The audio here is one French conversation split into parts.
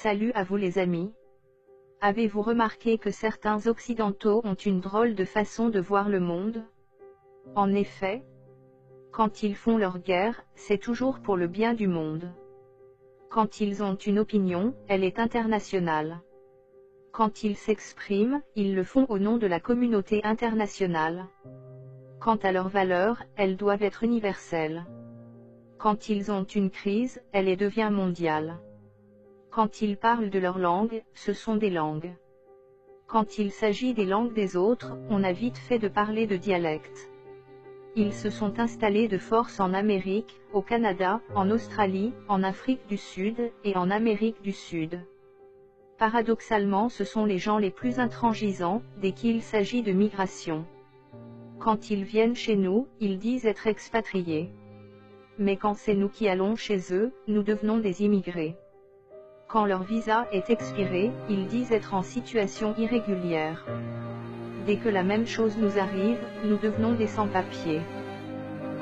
Salut à vous les amis. Avez-vous remarqué que certains occidentaux ont une drôle de façon de voir le monde? En effet, quand ils font leur guerre, c'est toujours pour le bien du monde. Quand ils ont une opinion, elle est internationale. Quand ils s'expriment, ils le font au nom de la communauté internationale. Quant à leurs valeurs, elles doivent être universelles. Quand ils ont une crise, elle devient mondiale. Quand ils parlent de leur langue, ce sont des langues. Quand il s'agit des langues des autres, on a vite fait de parler de dialecte. Ils se sont installés de force en Amérique, au Canada, en Australie, en Afrique du Sud, et en Amérique du Sud. Paradoxalement, ce sont les gens les plus intransigeants, dès qu'il s'agit de migration. Quand ils viennent chez nous, ils disent être expatriés. Mais quand c'est nous qui allons chez eux, nous devenons des immigrés. Quand leur visa est expiré, ils disent être en situation irrégulière. Dès que la même chose nous arrive, nous devenons des sans-papiers.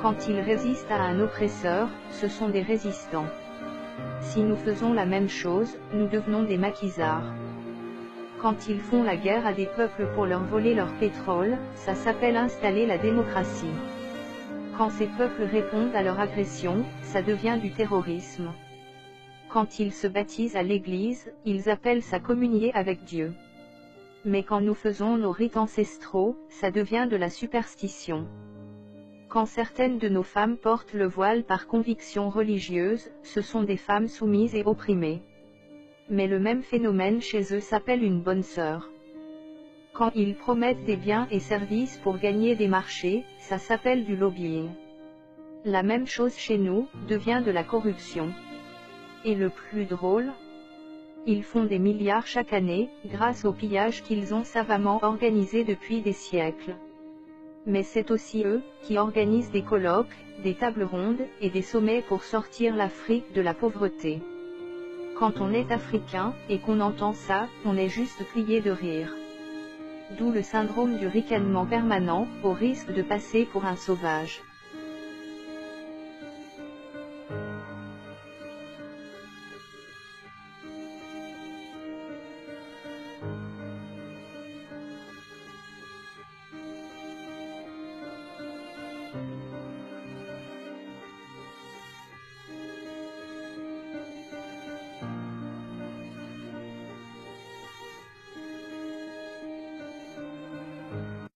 Quand ils résistent à un oppresseur, ce sont des résistants. Si nous faisons la même chose, nous devenons des maquisards. Quand ils font la guerre à des peuples pour leur voler leur pétrole, ça s'appelle installer la démocratie. Quand ces peuples répondent à leur agression, ça devient du terrorisme. Quand ils se baptisent à l'église, ils appellent ça communier avec Dieu. Mais quand nous faisons nos rites ancestraux, ça devient de la superstition. Quand certaines de nos femmes portent le voile par conviction religieuse, ce sont des femmes soumises et opprimées. Mais le même phénomène chez eux s'appelle une bonne sœur. Quand ils promettent des biens et services pour gagner des marchés, ça s'appelle du lobbying. La même chose chez nous, devient de la corruption. Et le plus drôle, ils font des milliards chaque année, grâce au pillage qu'ils ont savamment organisé depuis des siècles. Mais c'est aussi eux, qui organisent des colloques, des tables rondes, et des sommets pour sortir l'Afrique de la pauvreté. Quand on est africain, et qu'on entend ça, on est juste plié de rire. D'où le syndrome du ricanement permanent, au risque de passer pour un sauvage.